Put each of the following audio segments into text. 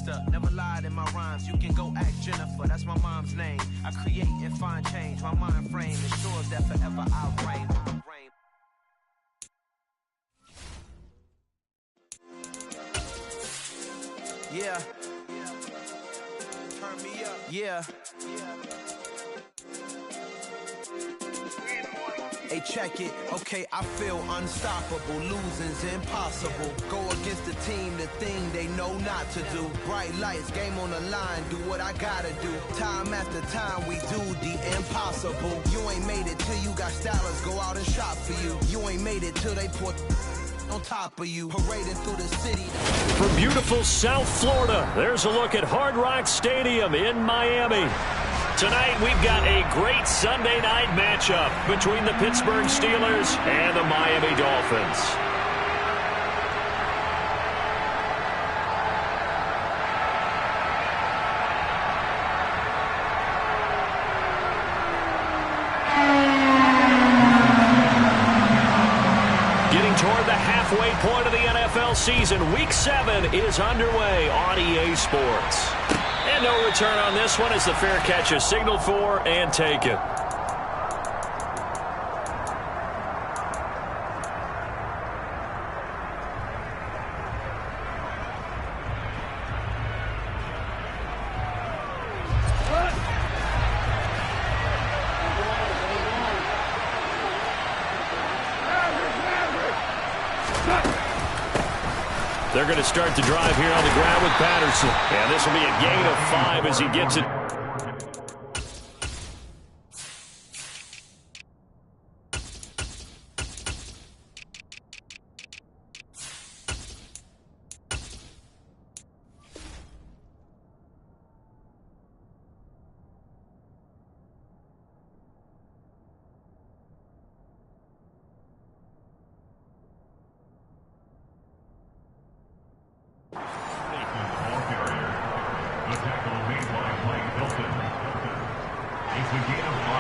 gangster, never lied in my rhymes. You can go ask Jennifer, that's my mom's name. I create and find change. My mind frame ensures that forever I'll reign. Yeah. Turn me up. Yeah. Hey, check it. Okay, I feel unstoppable. Losing's impossible. Go against the team, the thing they know not to do. Bright lights, game on the line. Do what I gotta do. Time after time, we do the impossible. You ain't made it till you got stylers go out and shop for you. You ain't made it till they put on top of you, parading through the city. From beautiful South Florida, there's a look at Hard Rock Stadium in Miami. Tonight, we've got a great Sunday night matchup between the Pittsburgh Steelers and the Miami Dolphins. Toward the halfway point of the NFL season, Week 7 is underway on EA Sports. And no return on this one as the fair catch is signaled for and taken. They're going to start the drive here on the ground with Patterson. And this will be a gain of 5 as he gets it.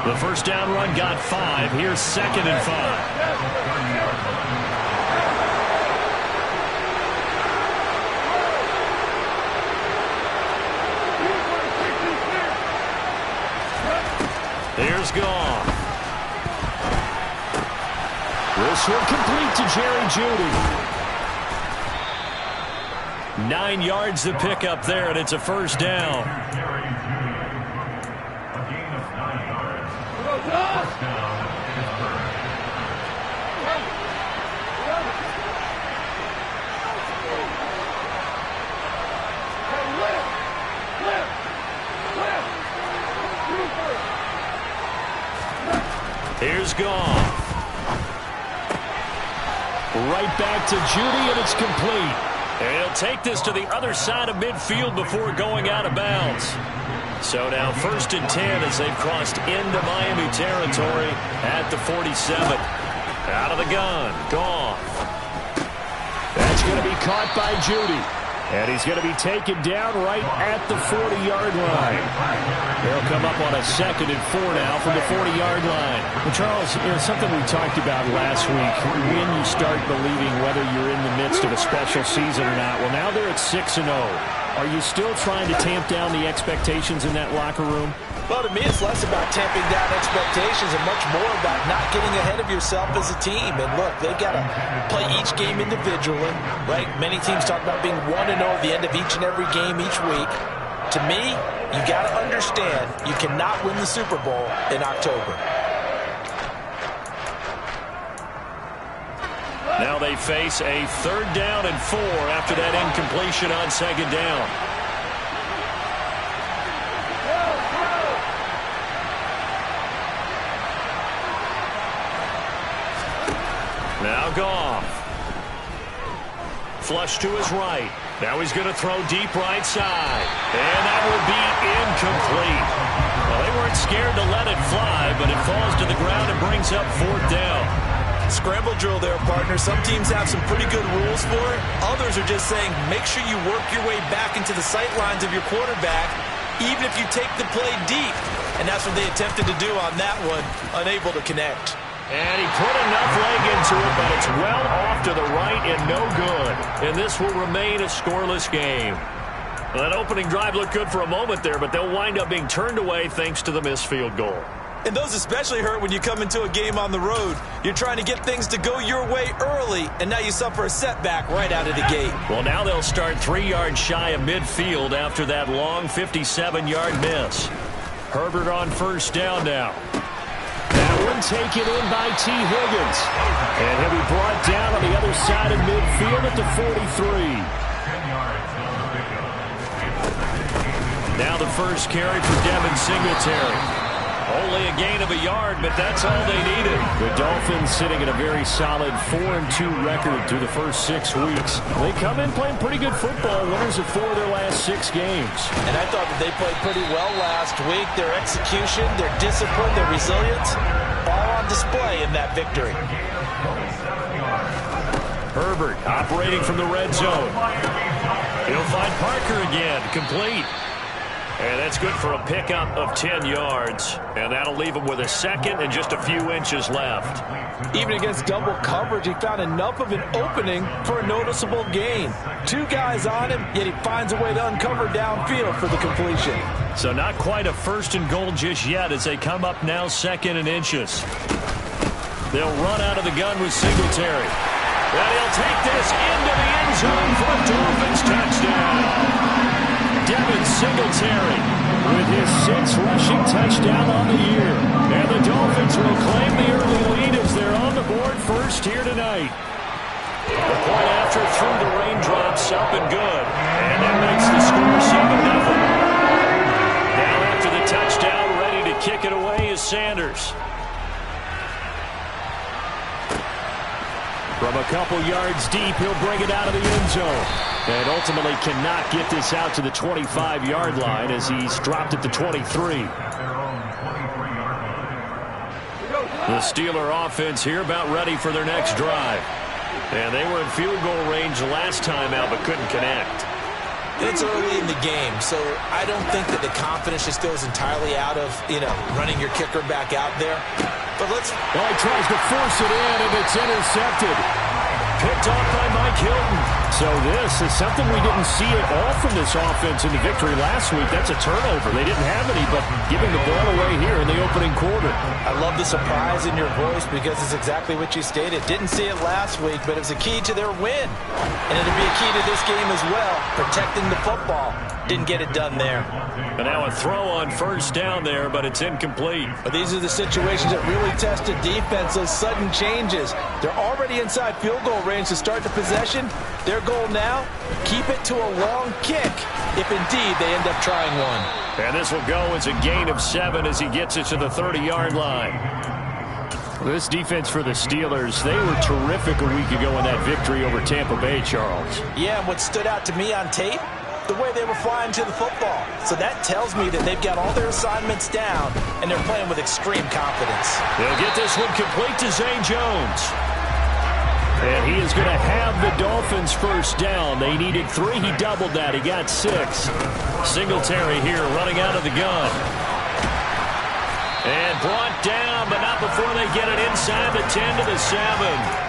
The first down run got 5. Here's 2nd and 5. Here's Goff. This one complete to Jerry Jeudy. 9 yards to pick up there, and it's a first down. Here's Goff. Right back to Jeudy, and it's complete. And he'll take this to the other side of midfield before going out of bounds. So now 1st and 10 as they've crossed into Miami territory at the 47. Out of the gun, Goff. That's going to be caught by Jeudy. And he's going to be taken down right at the 40-yard line. They'll come up on a 2nd and 4 now from the 40-yard line. Well, Charles, something we talked about last week, when you start believing whether you're in the midst of a special season or not. Well, now they're at 6-0. Are you still trying to tamp down the expectations in that locker room? Well, to me, it's less about tamping down expectations and much more about not getting ahead of yourself as a team. And look, they've got to play each game individually, right? Many teams talk about being 1-0 at the end of each and every game each week. To me, you got to understand you cannot win the Super Bowl in October. Now they face a 3rd down and 4 after that incompletion on 2nd down. Now Goff. Flush to his right. Now he's going to throw deep right side. And that will be incomplete. Well, they weren't scared to let it fly, but it falls to the ground and brings up 4th down. Scramble drill there, partner. Some teams have some pretty good rules for it. Others are just saying make sure you work your way back into the sight lines of your quarterback, even if you take the play deep. And that's what they attempted to do on that one, unable to connect. And he put enough leg into it, but it's well off to the right and no good. And this will remain a scoreless game. Well, that opening drive looked good for a moment there, but they'll wind up being turned away thanks to the missed field goal. And those especially hurt when you come into a game on the road. You're trying to get things to go your way early, and now you suffer a setback right out of the gate. Well, now they'll start 3 yards shy of midfield after that long 57-yard miss. Herbert on first down now. That one taken in by T. Higgins. And he'll be brought down on the other side of midfield at the 43. Now the first carry for Devin Singletary. Only a gain of a yard, but that's all they needed. The Dolphins sitting at a very solid 4-2 record through the first 6 weeks. They come in playing pretty good football, winners of 4 of their last 6 games. And I thought that they played pretty well last week. Their execution, their discipline, their resilience, all on display in that victory. Herbert operating from the red zone. He'll find Parker again, complete. And that's good for a pickup of 10 yards. And that'll leave him with a second and just a few inches left. Even against double coverage, he found enough of an opening for a noticeable gain. 2 guys on him, yet he finds a way to uncover downfield for the completion. So not quite a first and goal just yet as they come up now 2nd and inches. They'll run out of the gun with Singletary. And he'll take this into the end zone for a Dolphins touchdown. Devin Singletary with his 6th rushing touchdown on the year. And the Dolphins will claim the early lead as they're on the board first here tonight. The point after through the raindrops up and good. And that makes the score 7-0. Now after the touchdown, ready to kick it away is Sanders. From a couple yards deep, he'll bring it out of the end zone. And ultimately cannot get this out to the 25-yard line as he's dropped at the 23. The Steeler offense here about ready for their next drive. And they were in field goal range last time out but couldn't connect. It's early in the game, so I don't think that the confidence just goes entirely out of, running your kicker back out there. But he tries to force it in, and it's intercepted. Picked off by Mike Hilton. So this is something we didn't see at all from this offense in the victory last week. That's a turnover. They didn't have any, but giving the ball away here in the opening quarter. I love the surprise in your voice because it's exactly what you stated. Didn't see it last week, but it was a key to their win. And it'll be a key to this game as well, protecting the football. Didn't get it done there. And now a throw on first down there, but it's incomplete. But these are the situations that really test a defense, those sudden changes. They're already inside field goal range to start the possession. Their goal now, keep it to a long kick, if indeed they end up trying one. And this will go as a gain of 7 as he gets it to the 30-yard line. This defense for the Steelers, they were terrific a week ago in that victory over Tampa Bay, Charles. Yeah, and what stood out to me on tape, the way they were flying to the football. So that tells me that they've got all their assignments down, and they're playing with extreme confidence. They'll get this one complete to Zane Jones. And he is going to have the Dolphins first down. They needed 3. He doubled that. He got 6. Singletary here running out of the gun. And brought down, but not before they get it inside the 10 to the 7.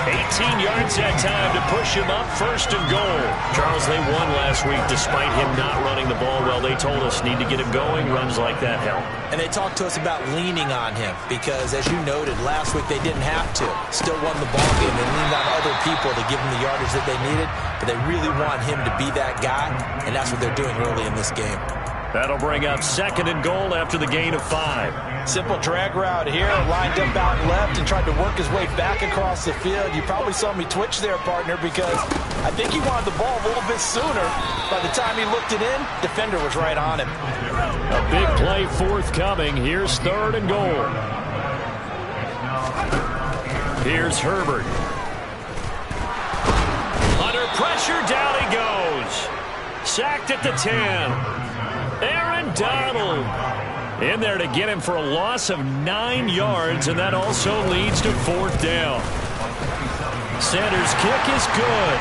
18 yards that time to push him up, 1st and goal. Charles, they won last week despite him not running the ball well. They told us need to get him going. Runs like that help. And they talked to us about leaning on him because, as you noted, last week they didn't have to. Still won the ball game. They leaned on other people to give them the yardage that they needed, but they really want him to be that guy, and that's what they're doing early in this game. That'll bring up 2nd and goal after the gain of 5. Simple drag route here, lined up out left and tried to work his way back across the field. You probably saw me twitch there, partner, because I think he wanted the ball a little bit sooner. By the time he looked it in, defender was right on him. A big play forthcoming. Here's 3rd and goal. Here's Herbert. Under pressure, down he goes. Sacked at the 10. Aaron Donald in there to get him for a loss of 9 yards, and that also leads to 4th down. Sanders' kick is good.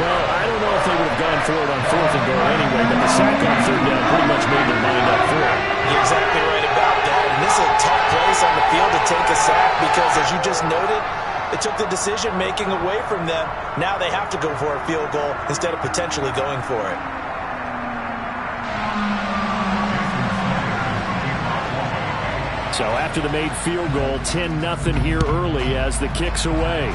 Well, I don't know if they would have gone for it on 4th and goal anyway, but the sack on 3rd down pretty much made their mind up for it. You're exactly right about that, and this is a tough place on the field to take a sack because, as you just noted, it took the decision-making away from them. Now they have to go for a field goal instead of potentially going for it. So after the made field goal, 10-0 here early as the kick's away.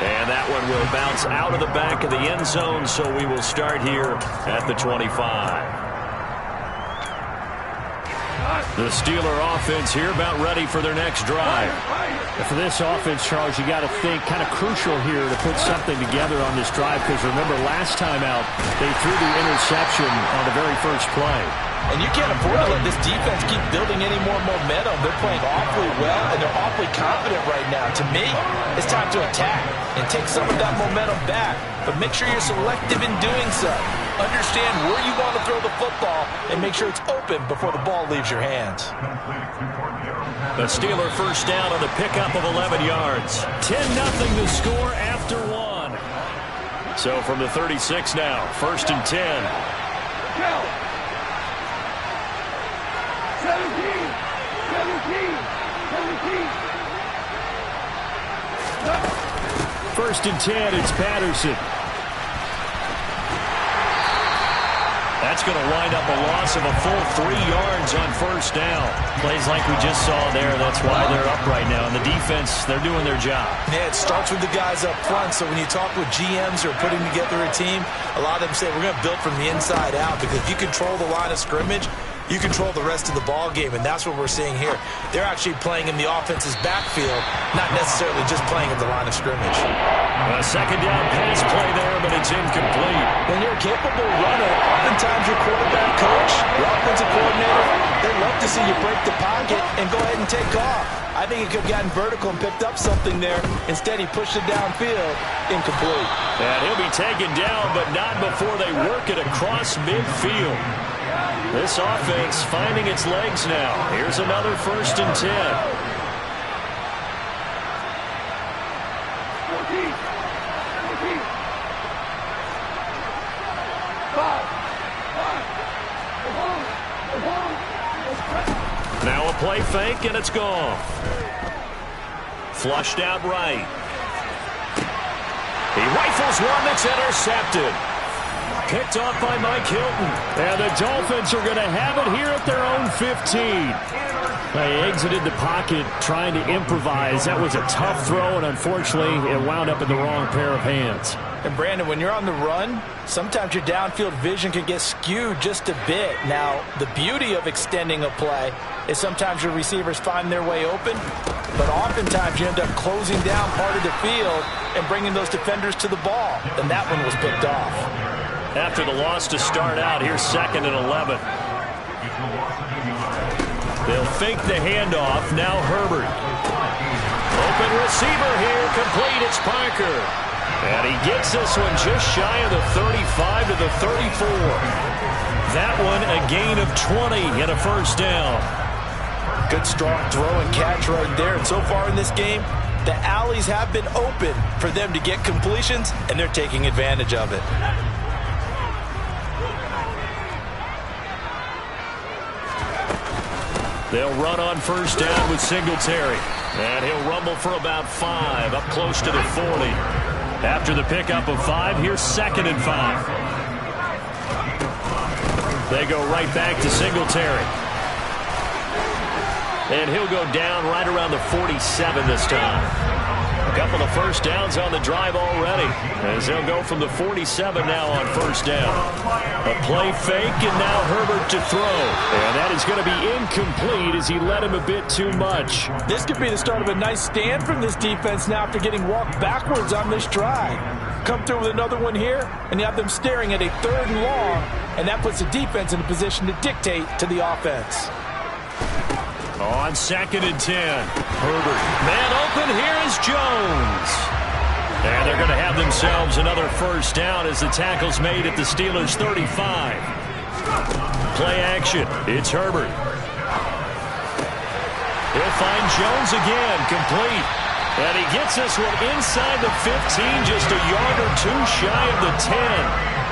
And that one will bounce out of the back of the end zone, so we will start here at the 25. The Steeler offense here about ready for their next drive. And for this offense, Charles, you got to think kind of crucial here to put something together on this drive, because remember last time out they threw the interception on the very first play. And you can't afford to let this defense keep building any more momentum. They're playing awfully well, and they're awfully confident right now. To me, it's time to attack and take some of that momentum back. But make sure you're selective in doing so. Understand where you want to throw the football and make sure it's open before the ball leaves your hands. The Steeler first down on the pickup of 11 yards. 10-0 to score after one. So from the 36 now, 1st and 10. 1st and 10, it's Patterson. That's going to wind up a loss of a full 3 yards on 1st down. Plays like we just saw there. That's why they're up right now. And the defense, they're doing their job. Yeah, it starts with the guys up front. So when you talk with GMs who are putting together a team, a lot of them say we're going to build from the inside out, because if you control the line of scrimmage, you control the rest of the ball game, and that's what we're seeing here. They're actually playing in the offense's backfield, not necessarily just playing at the line of scrimmage. A 2nd down pass play there, but it's incomplete. When you're a capable runner, oftentimes your quarterback coach, your offensive coordinator, they love to see you break the pocket and go ahead and take off. I think he could have gotten vertical and picked up something there. Instead, he pushed it downfield. Incomplete. And he'll be taken down, but not before they work it across midfield. This offense finding its legs now. Here's another 1st and 10. Now a play fake, and it's gone. Flushed out right. He rifles one that's intercepted. Picked off by Mike Hilton. And the Dolphins are going to have it here at their own 15. They exited the pocket trying to improvise. That was a tough throw, and unfortunately, it wound up in the wrong pair of hands. And Brandon, when you're on the run, sometimes your downfield vision can get skewed just a bit. Now, the beauty of extending a play is sometimes your receivers find their way open, but oftentimes you end up closing down part of the field and bringing those defenders to the ball. And that one was picked off. After the loss to start out, here's 2nd and 11. They'll fake the handoff. Now Herbert. Open receiver here. Complete. It's Parker. And he gets this one just shy of the 35 to the 34. That one a gain of 20 and a 1st down. Good strong throw and catch right there. And so far in this game, the alleys have been open for them to get completions, and they're taking advantage of it. They'll run on 1st down with Singletary. And he'll rumble for about 5, up close to the 40. After the pickup of 5, here's 2nd and 5. They go right back to Singletary. And he'll go down right around the 47 this time. A couple of 1st downs on the drive already, as they'll go from the 47 now on 1st down. A play fake, and now Herbert to throw. And that is going to be incomplete as he led him a bit too much. This could be the start of a nice stand from this defense now after getting walked backwards on this drive. Come through with another one here, and you have them staring at a 3rd and long, and that puts the defense in a position to dictate to the offense. On 2nd and 10, Herbert. Man open, here is Jones. And they're going to have themselves another 1st down as the tackle's made at the Steelers' 35. Play action, it's Herbert. He'll find Jones again, complete. And he gets this one inside the 15, just a yard or 2 shy of the 10.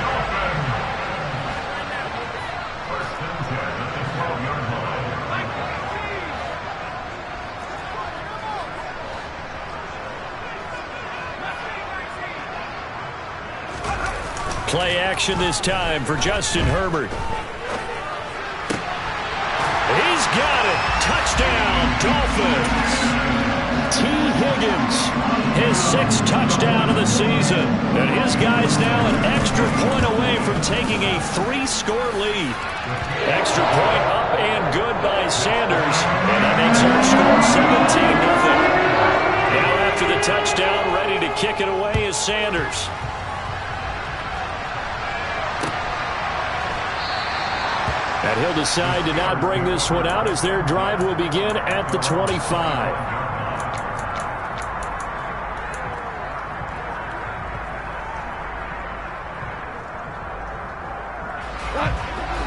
Play action this time for Justin Herbert. He's got it. Touchdown, Dolphins. T. Higgins, his 6th touchdown of the season. And his guy's now an extra point away from taking a 3-score lead. Extra point up and good by Sanders. And that makes our score 17-0. Now after the touchdown, ready to kick it away is Sanders. And he'll decide to not bring this one out as their drive will begin at the 25.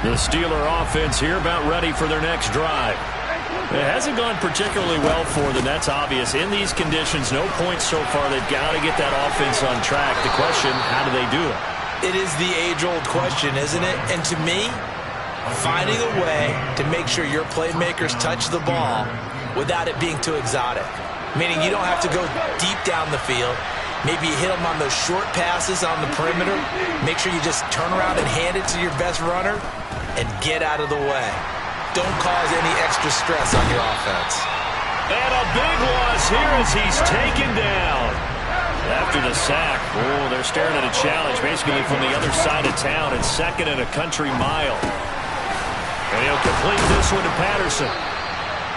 The Steeler offense here about ready for their next drive. It hasn't gone particularly well for them. That's obvious. In these conditions, no points so far. They've got to get that offense on track. The question, how do they do it? It is the age-old question, isn't it? And to me, finding a way to make sure your playmakers touch the ball without it being too exotic. Meaning you don't have to go deep down the field. Maybe you hit them on those short passes on the perimeter. Make sure you just turn around and hand it to your best runner and get out of the way. Don't cause any extra stress on your offense. And a big loss here as he's taken down. After the sack, oh, they're staring at a challenge basically from the other side of town. It's 2nd and a country mile. And he'll complete this one to Patterson.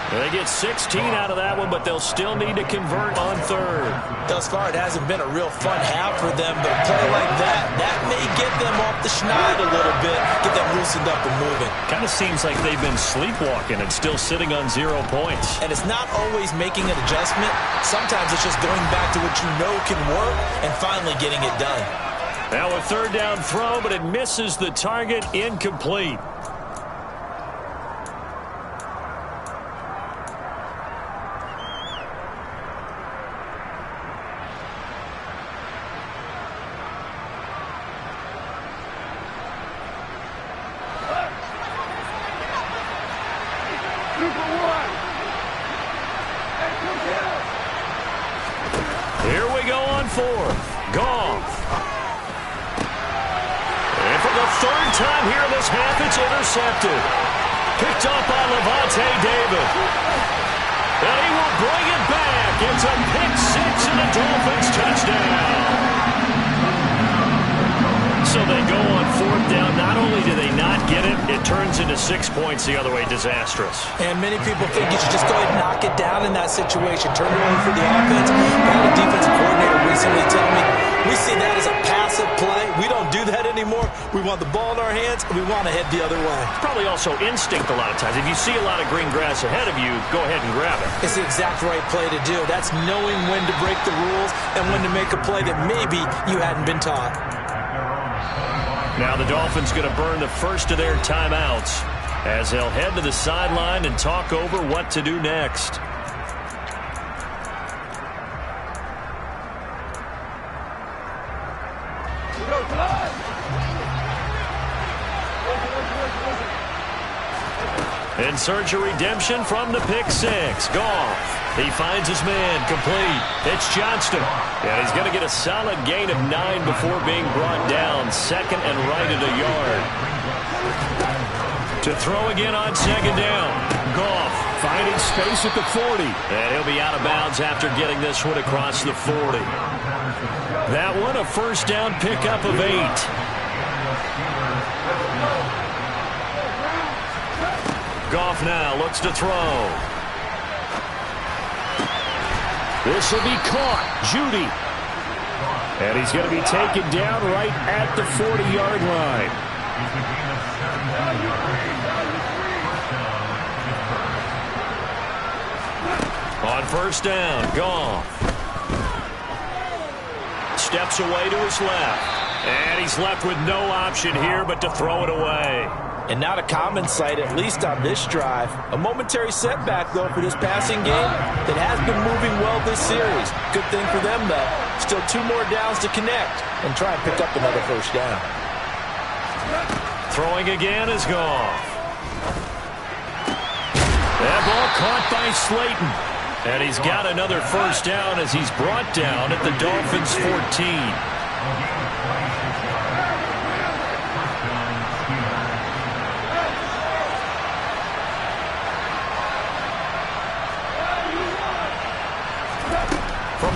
They get 16 out of that one, but they'll still need to convert on 3rd. Thus far, it hasn't been a real fun half for them, but a play like that may get them off the schneid a little bit, get them loosened up and moving. Kind of seems like they've been sleepwalking and still sitting on 0 points. And it's not always making an adjustment. Sometimes it's just going back to what you know can work and finally getting it done. Now a 3rd down throw, but it misses the target, incomplete. Here we go on 4th. Goff. And for the 3rd time here in this half, it's intercepted. Picked up by Levante David. And he will bring it back. It's a pick-6 and a Dolphins touchdown. So they go on 4th down. Not only do they not get it, it turns into 6 points the other way. Disastrous. And many people think you should just go ahead and knock it down in that situation. Turn it over for the offense. I had a defensive coordinator recently tell me, we see that as a passive play. We don't do that anymore. We want the ball in our hands, and we want to head the other way. It's probably also instinct a lot of times. If you see a lot of green grass ahead of you, go ahead and grab it. It's the exact right play to do. That's knowing when to break the rules and when to make a play that maybe you hadn't been taught. Now the Dolphins going to burn the first of their timeouts as they'll head to the sideline and talk over what to do next. In search of redemption from the pick-6. Goff. He finds his man, complete. It's Johnston. And he's going to get a solid gain of 9 before being brought down. 2nd and right at a yard. To throw again on 2nd down. Goff finding space at the 40. And he'll be out of bounds after getting this one across the 40. That one a 1st down pickup of 8. Goff now looks to throw. This will be caught. Judy. And he's going to be taken down right at the 40-yard line. On 1st down, Goff. Steps away to his left. And he's left with no option here but to throw it away. And not a common sight, at least on this drive. A momentary setback, though, for this passing game that has been moving well this series. Good thing for them, though. Still 2 more downs to connect and try and pick up another 1st down. Throwing again is Goff. That ball caught by Slayton. And he's got another 1st down as he's brought down at the Dolphins' 14.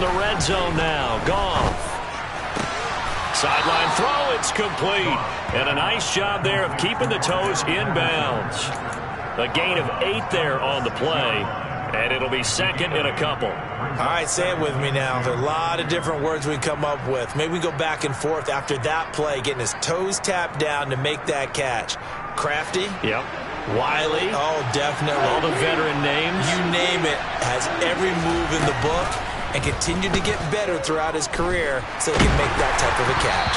the red zone now. Goff. Sideline throw, it's complete. And a nice job there of keeping the toes in bounds. A gain of 8 there on the play. And it'll be second and a couple. All right, say it with me now. There are a lot of different words we come up with. Maybe we go back and forth after that play, getting his toes tapped down to make that catch. Crafty? Yep. Wiley? Oh, definitely. All the veteran names? You name it. Has every move in the book and continued to get better throughout his career so he can make that type of a catch.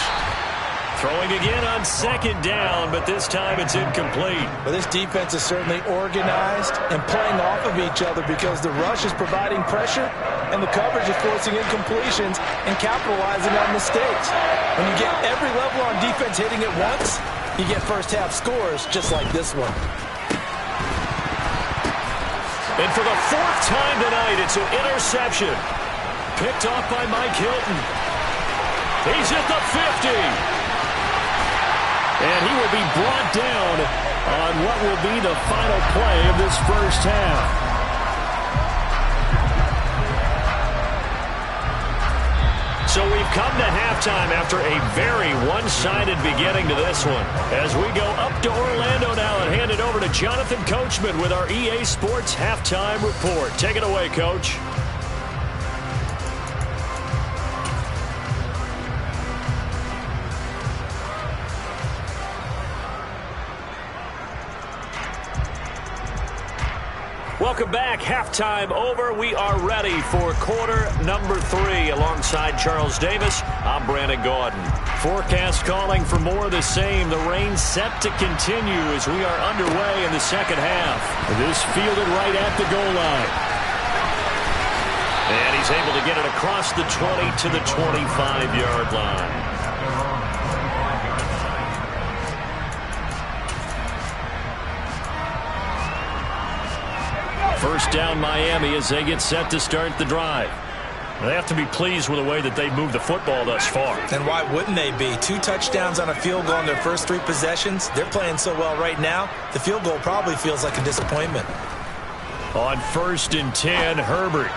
Throwing again on second down, but this time it's incomplete. Well, this defense is certainly organized and playing off of each other because the rush is providing pressure and the coverage is forcing incompletions and capitalizing on mistakes. When you get every level on defense hitting it once, you get first-half scores just like this one. And for the 4th time tonight, it's an interception. Picked off by Mike Hilton. He's at the 50. And he will be brought down on what will be the final play of this first half. So we've come to halftime after a very one-sided beginning to this one. As we go up to Orlando now and hand it over to Jonathan Coachman with our EA Sports Halftime Report. Take it away, Coach. Welcome back. Halftime over. We are ready for quarter number 3. Alongside Charles Davis, I'm Brandon Gaudin. Forecast calling for more of the same. The rain set to continue as we are underway in the second half. This fielded right at the goal line. And he's able to get it across the 20 to the 25-yard line. First down Miami as they get set to start the drive. They have to be pleased with the way that they've moved the football thus far. And why wouldn't they be? 2 touchdowns on a field goal in their first 3 possessions. They're playing so well right now, the field goal probably feels like a disappointment. On 1st and 10, Herbert.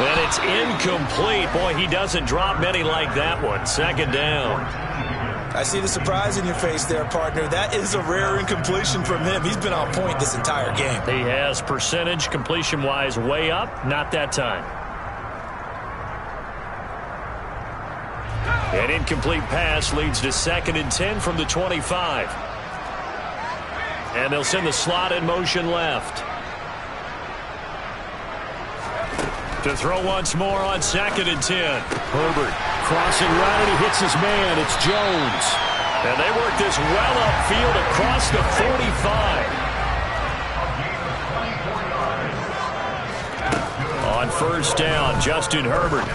And it's incomplete. Boy, he doesn't drop many like that one. Second down. I see the surprise in your face there, partner. That is a rare incompletion from him. He's been on point this entire game. He has percentage completion-wise way up. Not that time. An incomplete pass leads to 2nd and 10 from the 25. And they'll send the slot in motion left. To throw once more on 2nd and 10. Herbert crossing right, and he hits his man. It's Jones. And they work this well upfield across the 45. On 1st down, Justin Herbert.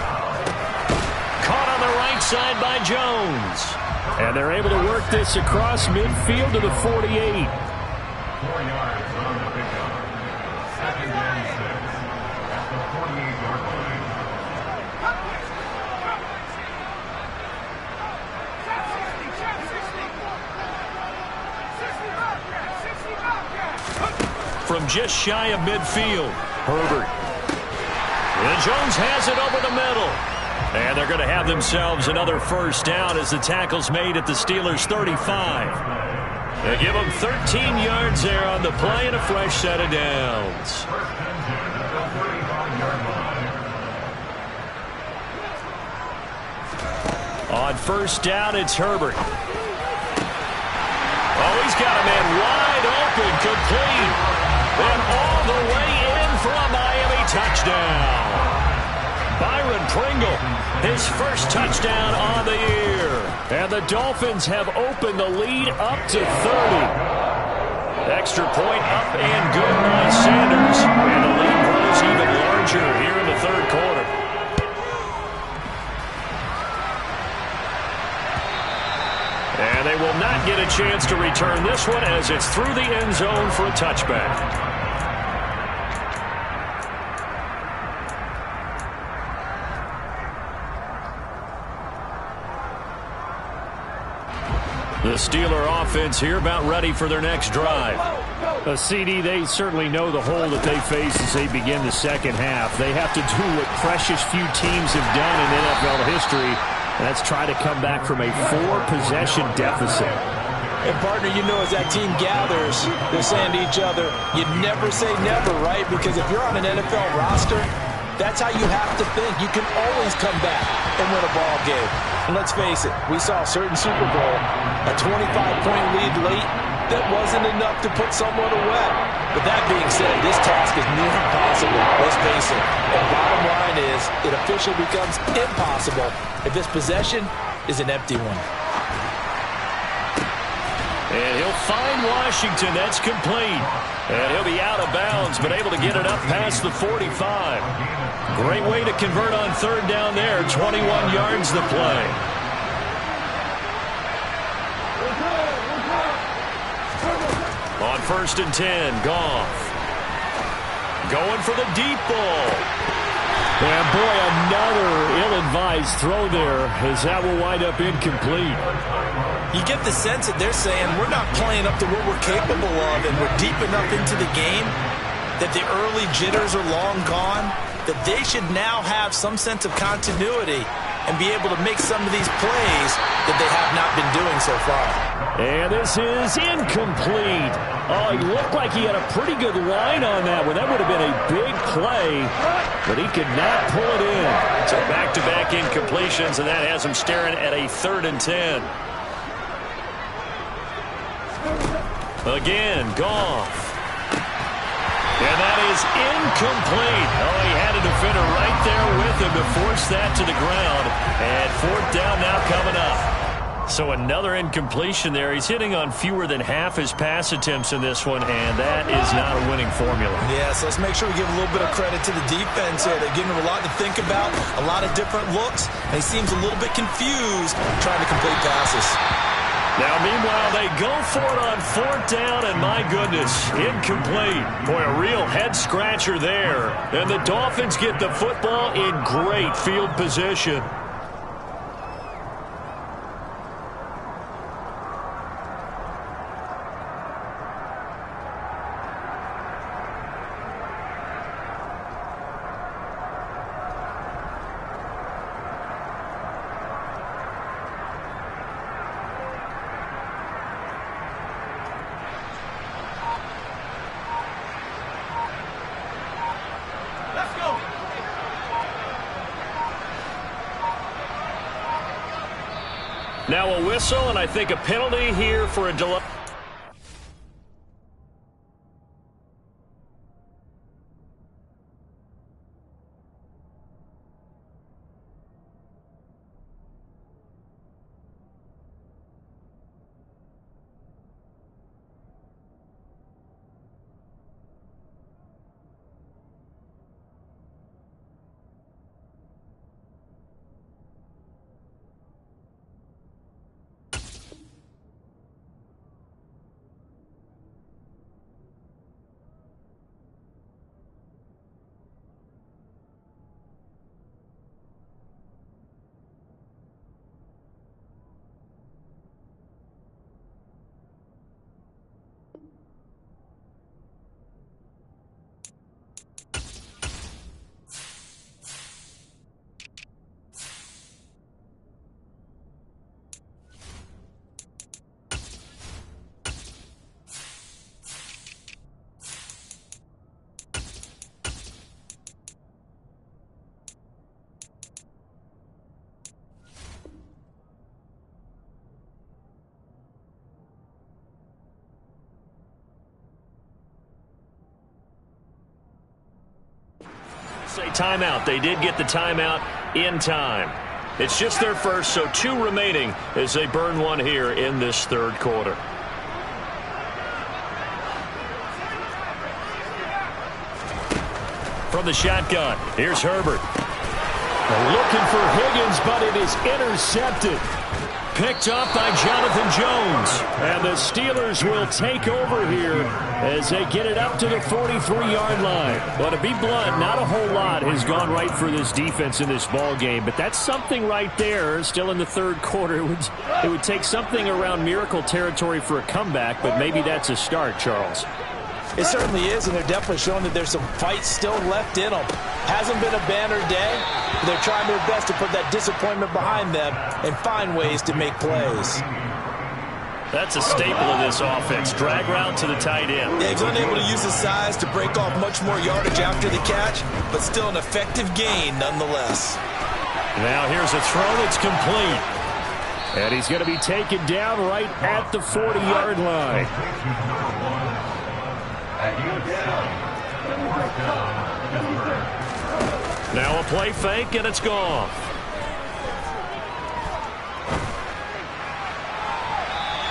Caught on the right side by Jones. And they're able to work this across midfield to the 48. 4 yards on the pickup. 2nd and 6 at the 48-yard line. From just shy of midfield, Herbert. And Jones has it over the middle. And they're going to have themselves another first down as the tackle's made at the Steelers' 35. They give them 13 yards there on the play and a fresh set of downs. On 1st down, it's Herbert. Oh, he's got a man wide open, complete. And all the way in for a Miami touchdown. Byron Pringle, his first touchdown on the year. And the Dolphins have opened the lead up to 30. Extra point up and good by Sanders. And the lead grows even larger here in the 3rd quarter. And they will not get a chance to return this one as it's through the end zone for a touchback. The Steeler offense here about ready for their next drive. CD, they certainly know the hole that they face as they begin the second half. They have to do what precious few teams have done in NFL history, and that's try to come back from a 4-possession deficit. And, partner, you know as that team gathers, they're saying to each other, you never say never, right? Because if you're on an NFL roster, that's how you have to think. You can always come back and win a ball game. And let's face it, we saw a certain Super Bowl, a 25-point lead late, that wasn't enough to put someone away. But that being said, this task is near impossible. Let's face it. And bottom line is, it officially becomes impossible if this possession is an empty one. And he'll find Washington. That's complete. And he'll be out of bounds, but able to get it up past the 45. Great way to convert on third down there. 21 yards the play. On 1st and 10, Goff. Going for the deep ball. And boy, another ill-advised throw there as that will wind up incomplete. You get the sense that they're saying we're not playing up to what we're capable of, and we're deep enough into the game that the early jitters are long gone, that they should now have some sense of continuity and be able to make some of these plays that they have not been doing so far. And this is incomplete. Oh, he looked like he had a pretty good line on that one. That would have been a big play, but he could not pull it in. So back-to-back incompletions, and that has him staring at a 3rd and 10. Again, Goff. And that is incomplete. Oh, he had a defender right there with him to force that to the ground. And 4th down now coming up. So another incompletion there. He's hitting on fewer than half his pass attempts in this one, and that is not a winning formula. Yeah, so let's make sure we give a little bit of credit to the defense here. They're giving him a lot to think about, a lot of different looks, and he seems a little bit confused trying to complete passes. Now, meanwhile, they go for it on 4th down, and my goodness, incomplete. Boy, a real head-scratcher there. And the Dolphins get the football in great field position. Now a whistle, and I think a penalty here for a delay. Say timeout. They did get the timeout in time. It's just their first, so 2 remaining as they burn one here in this 3rd quarter. From the shotgun, here's Herbert. Looking for Higgins, but it is intercepted. picked off by Jonathan Jones. And the Steelers will take over here as they get it up to the 43-yard line. But to be blunt, not a whole lot has gone right for this defense in this ball game. But that's something right there. Still in the third quarter. It would take something around miracle territory for a comeback, but maybe that's a start, Charles. It certainly is, and they're definitely showing that there's some fight still left in them. Hasn't been a banner day, but they're trying their best to put that disappointment behind them and find ways to make plays. That's a staple of this offense. Drag route to the tight end. Yeah, he's unable to use his size to break off much more yardage after the catch, but still an effective gain nonetheless. Now here's a throw that's complete. And he's going to be taken down right at the 40-yard line. Now a play fake, and it's gone.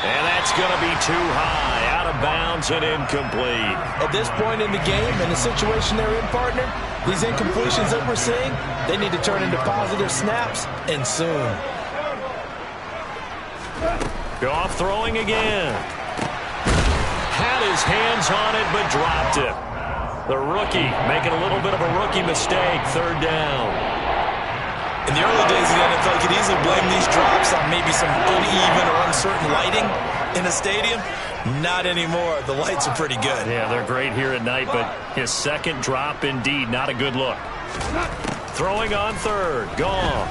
And that's going to be too high, out of bounds and incomplete. At this point in the game, in the situation they're in, partner, these incompletions that we're seeing, they need to turn into positive snaps, and soon. Goff throwing again. Had his hands on it, but dropped it. The rookie making a little bit of a rookie mistake, third down. In the early days of the NFL, you could easily blame these drops on maybe some uneven or uncertain lighting in a stadium. Not anymore. The lights are pretty good. Yeah, they're great here at night, but his second drop, indeed, not a good look. Throwing on third. Goff.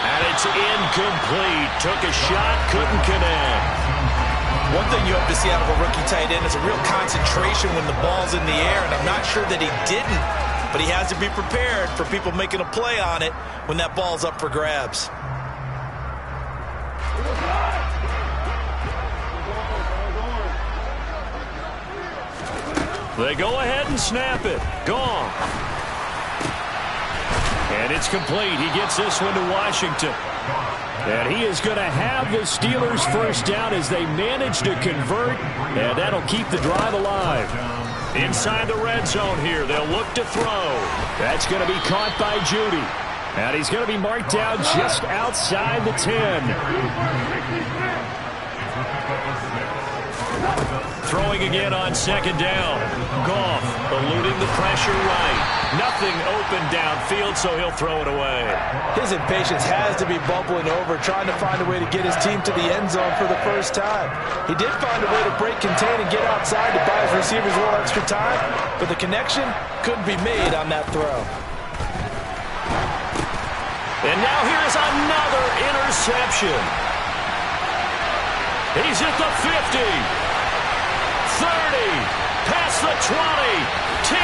And it's incomplete. Took a shot, couldn't connect. One thing you have to see out of a rookie tight end is a real concentration when the ball's in the air, and I'm not sure that he didn't, but he has to be prepared for people making a play on it when that ball's up for grabs. They go ahead and snap it. Gone. And it's complete. He gets this one to Washington. And he is going to have the Steelers first down as they manage to convert, and that'll keep the drive alive. Inside the red zone here, they'll look to throw. That's going to be caught by Judy. And he's going to be marked down just outside the 10. Throwing again on second down. Goff eluding the pressure right. Nothing open downfield, so he'll throw it away. His impatience has to be bubbling over, trying to find a way to get his team to the end zone for the first time. He did find a way to break, contain, and get outside to buy his receivers a little extra time, but the connection couldn't be made on that throw. And now here's another interception. He's at the 50. 30, past the 20, 10.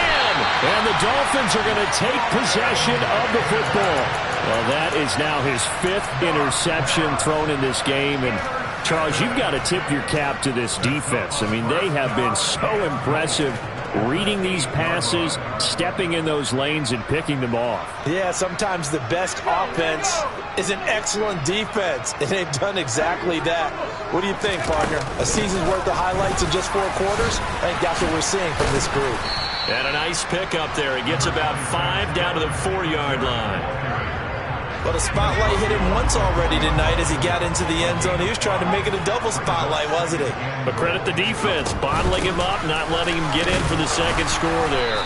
And the Dolphins are going to take possession of the football. Well, that is now his 5th interception thrown in this game. And, Charles, you've got to tip your cap to this defense. I mean, they have been so impressive reading these passes, stepping in those lanes, and picking them off. Yeah, sometimes the best offense is an excellent defense, and they've done exactly that. What do you think, partner? A season's worth of highlights in just 4 quarters? I think that's what we're seeing from this group. And a nice pickup there. He gets about 5 down to the 4-yard line. But a spotlight hit him once already tonight as he got into the end zone. He was trying to make it a double spotlight, wasn't he? But credit the defense, bottling him up, not letting him get in for the second score there.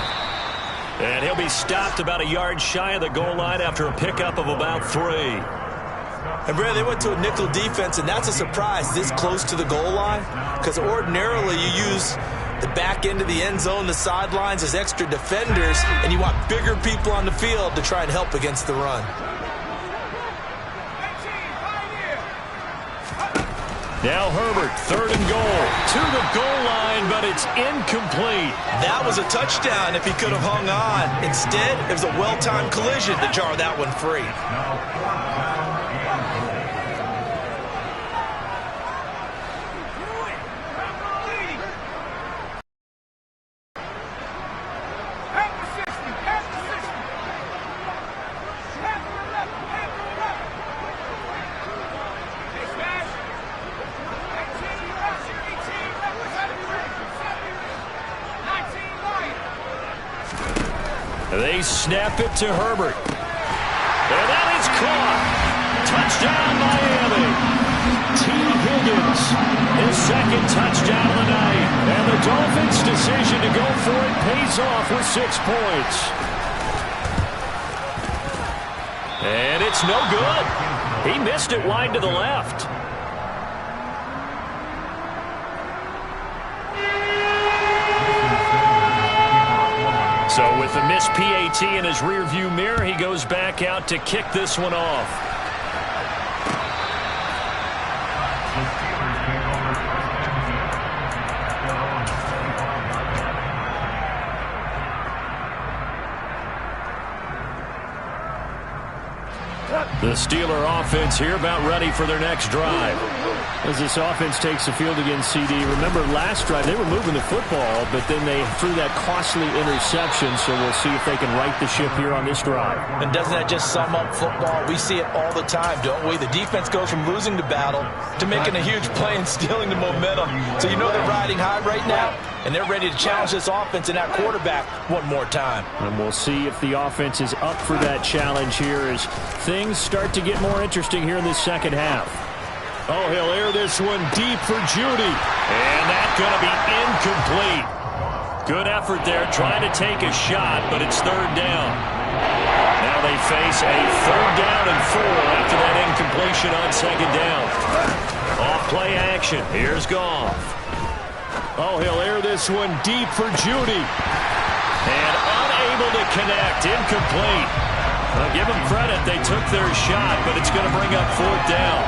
And he'll be stopped about a yard shy of the goal line after a pickup of about 3. And, Brad, they went to a nickel defense, and that's a surprise this close to the goal line, because ordinarily you use the back end of the end zone, the sidelines as extra defenders, and you want bigger people on the field to try and help against the run. Now Herbert, 3rd and goal. To the goal line, but it's incomplete. That was a touchdown if he could have hung on. Instead, it was a well-timed collision to jar that one free. They snap it to Herbert. Touchdown, Miami. T. Higgins, his second touchdown of the night. And the Dolphins' decision to go for it pays off with 6 points. And it's no good. He missed it wide to the left. So with the missed PAT in his rearview mirror, he goes back out to kick this one off. The Steeler offense here about ready for their next drive. As this offense takes the field against CD, remember last drive they were moving the football, but then they threw that costly interception, so we'll see if they can right the ship here on this drive. And doesn't that just sum up football? We see it all the time, don't we? The defense goes from losing the battle to making a huge play and stealing the momentum. So you know they're riding high right now, and they're ready to challenge this offense and that quarterback one more time. And we'll see if the offense is up for that challenge here as things start to get more interesting here in this second half. Oh, he'll air this one deep for Judy. And that's going to be incomplete. Good effort there, trying to take a shot, but it's third down. Now they face a 3rd down and 4 after that incompletion on 2nd down. Off play action. Here's Goff. Oh, he'll air this one deep for Judy. And unable to connect. Incomplete. Well, give them credit. They took their shot, but it's going to bring up 4th down.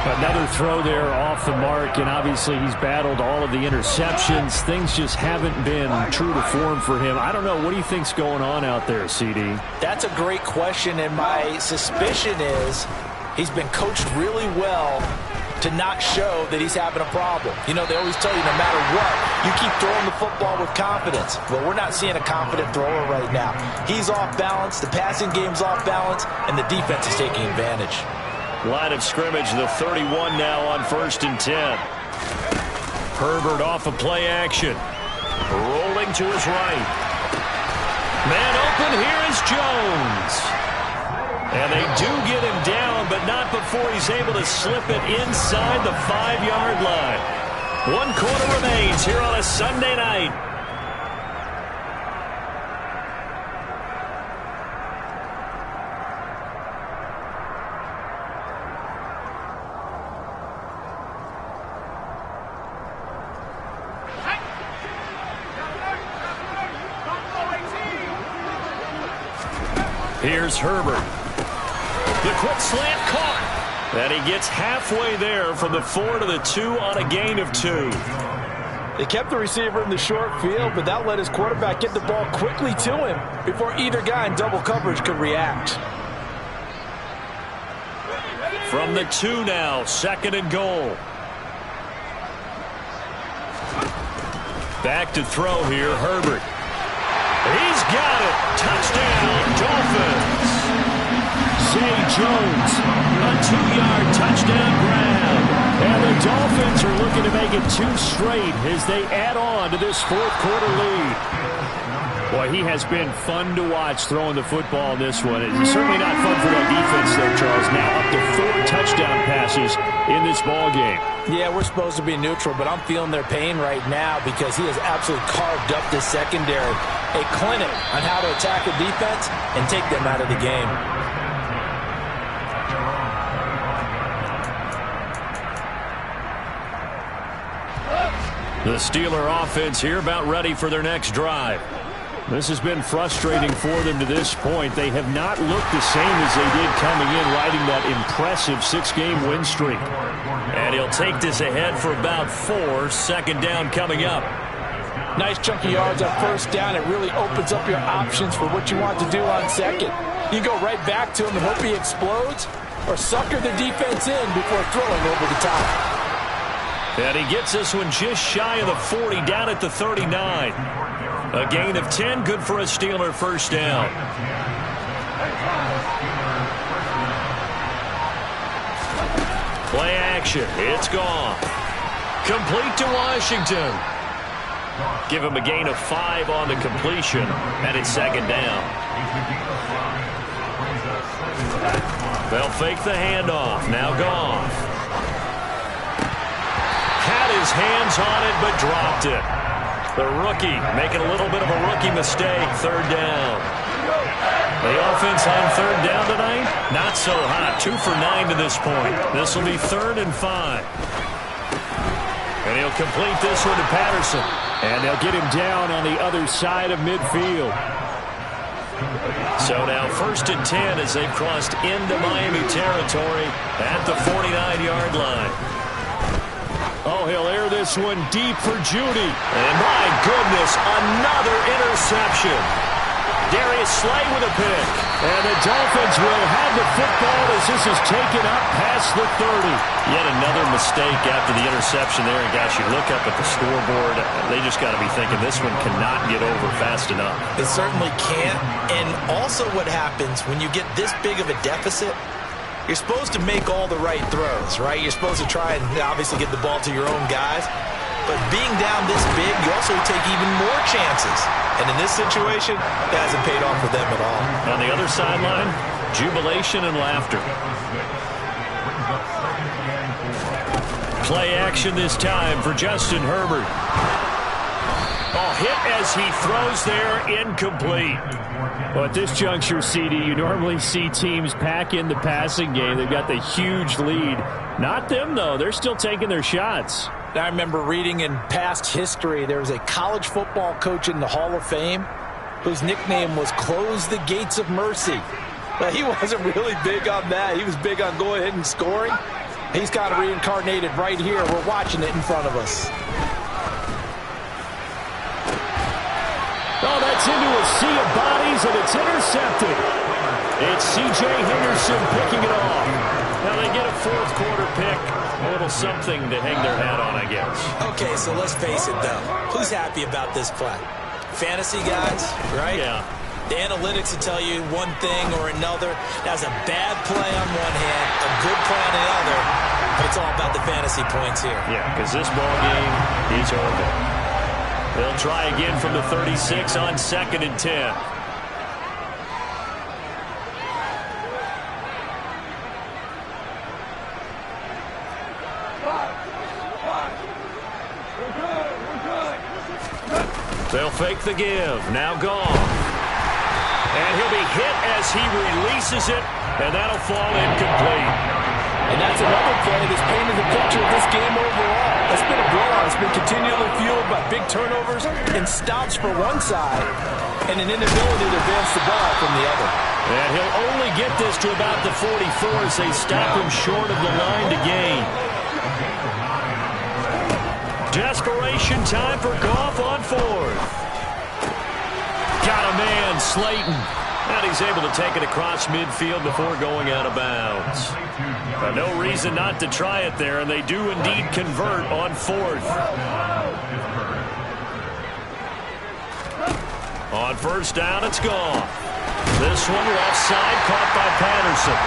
Another throw there off the mark, and obviously he's battled all of the interceptions. Things just haven't been true to form for him. I don't know. What do you think's going on out there, CD? That's a great question, and my suspicion is he's been coached really well to not show that he's having a problem. You know, they always tell you no matter what, you keep throwing the football with confidence. Well, we're not seeing a confident thrower right now. He's off balance, the passing game's off balance, and the defense is taking advantage. Line of scrimmage, the 31 now on 1st and 10. Herbert off of play action. Rolling to his right. Man open, here is Jones. And they do get him down, but not before he's able to slip it inside the 5-yard line. 1 quarter remains here on a Sunday night. Here's Herbert. The quick slant caught. And he gets halfway there from the 4 to the 2 on a gain of 2. They kept the receiver in the short field, but that let his quarterback get the ball quickly to him before either guy in double coverage could react. From the 2 now, 2nd and goal. Back to throw here, Herbert. He's got it. Touchdown, Dolphins. Zay Jones, a 2-yard touchdown grab. And the Dolphins are looking to make it 2 straight as they add on to this 4th quarter lead. Boy, he has been fun to watch throwing the football in this one. It's certainly not fun for that defense, though, Charles. Now up to 4 touchdown passes in this ball game. Yeah, we're supposed to be neutral, but I'm feeling their pain right now because he has absolutely carved up this secondary. A clinic on how to attack the defense and take them out of the game. The Steeler offense here about ready for their next drive. This has been frustrating for them to this point. They have not looked the same as they did coming in, riding that impressive 6-game win streak. And he'll take this ahead for about 4. 2nd down coming up. Nice chunky yards on 1st down. It really opens up your options for what you want to do on 2nd. You go right back to him and hope he explodes, or sucker the defense in before throwing over the top. And he gets this one just shy of the 40, down at the 39. A gain of 10, good for a Steeler 1st down. Play action, it's gone. Complete to Washington. Give him a gain of 5 on the completion, and it's 2nd down. They'll fake the handoff. Now Goff. Had his hands on it, but dropped it. The rookie making a little bit of a rookie mistake. Third down. The offense on third down tonight, not so hot. 2 for 9 to this point. This will be 3rd and 5. And he'll complete this one to Patterson. And they'll get him down on the other side of midfield. So now 1st and 10 as they've crossed into Miami territory at the 49-yard line. Oh, he'll air this one deep for Judy. And my goodness, another interception. Darius Slay with a pick. And the Dolphins will have the football as this is taken up past the 30. Yet another mistake after the interception there. And gosh, you look up at the scoreboard, they just got to be thinking this one cannot get over fast enough. It certainly can't. And also what happens when you get this big of a deficit, you're supposed to make all the right throws, right? You're supposed to try and obviously get the ball to your own guys. But being down this big, you also take even more chances. And in this situation, it hasn't paid off for them at all. On the other sideline, jubilation and laughter. Play action this time for Justin Herbert. Oh, hit as he throws there, incomplete. Well, at this juncture, CD, you normally see teams pack in the passing game. They've got the huge lead. Not them, though. They're still taking their shots. I remember reading in past history, there was a college football coach in the Hall of Fame whose nickname was Close the Gates of Mercy. But he wasn't really big on that. He was big on going ahead and scoring. He's got it reincarnated right here. We're watching it in front of us. Oh, that's into a sea of bodies, and it's intercepted. It's C.J. Henderson picking it off. Now they get a 4th quarter pick. A little something to hang their hat on, I guess. Okay, so let's face it, though. Who's happy about this play? Fantasy guys, right? Yeah. The analytics will tell you one thing or another. That's a bad play on one hand, a good play on the other, but it's all about the fantasy points here. Yeah, because this ball game is over. They'll try again from the 36 on 2nd and 10. They'll fake the give. Now Goff. And he'll be hit as he releases it, and that'll fall incomplete. And that's another play that's painted the picture of this game overall. It's been a blowout. It's been continually fueled by big turnovers and stops for one side and an inability to advance the ball from the other. And he'll only get this to about the 44 as they stop him short of the line to gain. Desperation time for Goff on 4th. Got a man, Slayton. And he's able to take it across midfield before going out of bounds. No reason not to try it there, and they do indeed convert on 4th. On 1st down, it's Goff. This one left side caught by Patterson.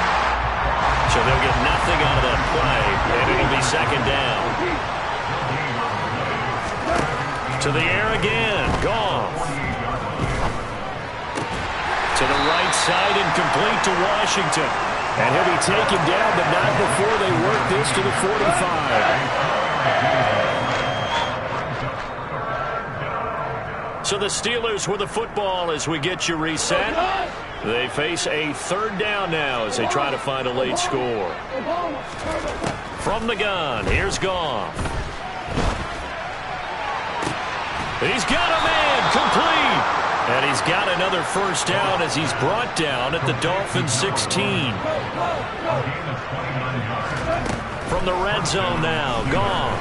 So they'll get nothing out of that play, and it'll be 2nd down. To the air again, Goff. To the right side, incomplete to Washington. And he'll be taken down, but not before they work this to the 45. So the Steelers with the football as we get you reset. They face a 3rd down now as they try to find a late score. From the gun, here's Goff. He's got a man, complete. And he's got another 1st down as he's brought down at the Dolphins 16. From the red zone now, Goff.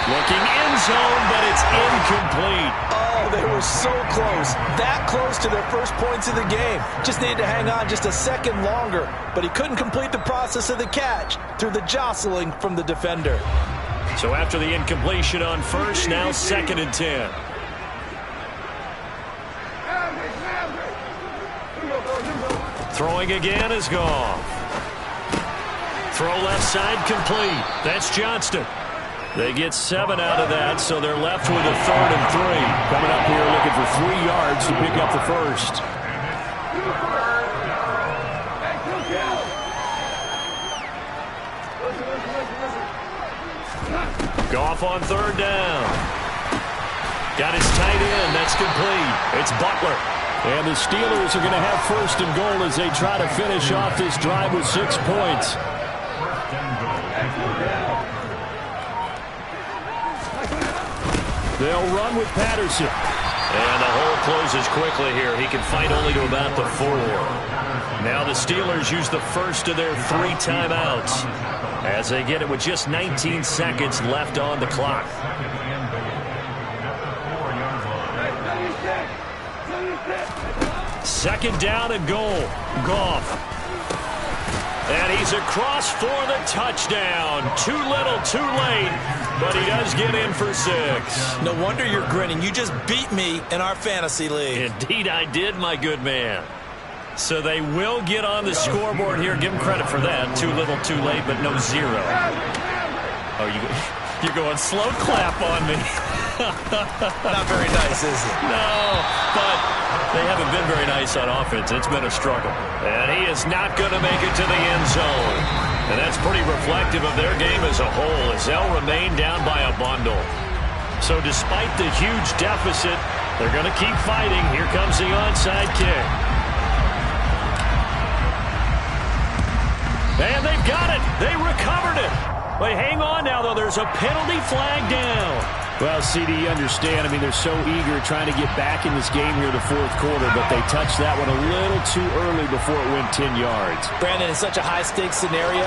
Looking end zone, but it's incomplete. Oh, they were so close. That close to their first points of the game. Just needed to hang on just a second longer. But he couldn't complete the process of the catch through the jostling from the defender. So after the incompletion on 1st, now 2nd and 10. Throwing again is Goff. Throw left side complete. That's Johnston. They get 7 out of that, so they're left with a 3rd and 3. Coming up here looking for 3 yards to pick up the 1st. off on third down. Got his tight end. That's complete. It's Butler. And the Steelers are going to have first and goal as they try to finish off this drive with 6 points. They'll run with Patterson. And the hole closes quickly here. He can fight only to about the 4. Now the Steelers use the first of their 3 timeouts as they get it with just 19 seconds left on the clock. Second down and goal. Goff. And he's across for the touchdown. Too little, too late, but he does get in for 6. No wonder you're grinning. You just beat me in our fantasy league. Indeed I did, my good man. So they will get on the scoreboard here. Give them credit for that. Too little, too late, but no 0. Oh, you're going slow clap on me. Not very nice, is it? No, but they haven't been very nice on offense. It's been a struggle. And he is not going to make it to the end zone. And that's pretty reflective of their game as a whole, as they'll remain down by a bundle. So despite the huge deficit, they're going to keep fighting. Here comes the onside kick. And they've got it. They recovered it. They hang on now, though. There's a penalty flag down. Well, CD, you understand. I mean, they're so eager trying to get back in this game here in the 4th quarter, but they touched that one a little too early before it went 10 yards. Brandon, it's such a high-stakes scenario.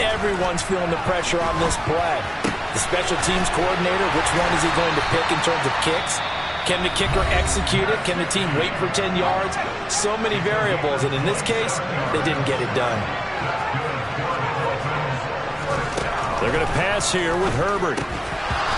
Everyone's feeling the pressure on this play. The special teams coordinator, which one is he going to pick in terms of kicks? Can the kicker execute it? Can the team wait for 10 yards? So many variables, and in this case, they didn't get it done. They're going to pass here with Herbert.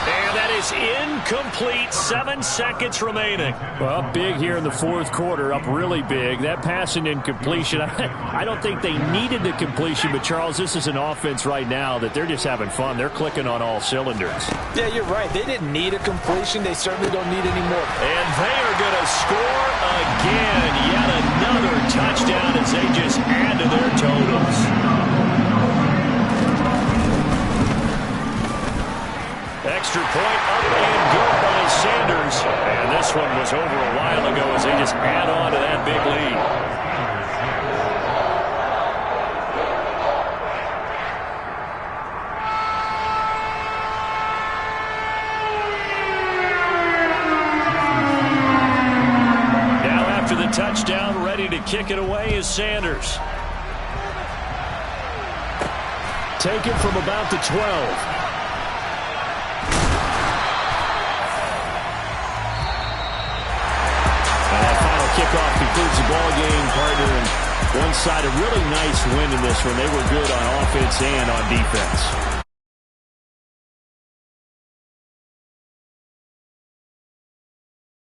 And that is incomplete. 7 seconds remaining. Well, big here in the 4th quarter, up really big. That pass and incompletion, I don't think they needed the completion, but Charles, this is an offense right now that they're just having fun. They're clicking on all cylinders. Yeah, you're right. They didn't need a completion. They certainly don't need any more. And they are going to score again. Yet another touchdown as they just add to their totals. Extra point up and good by Sanders. And this one was over a while ago as they just add on to that big lead. Now after the touchdown, ready to kick it away is Sanders. Taken from about the 12. Kickoff concludes the ball game, partner, and one side a really nice win in this one. They were good on offense and on defense.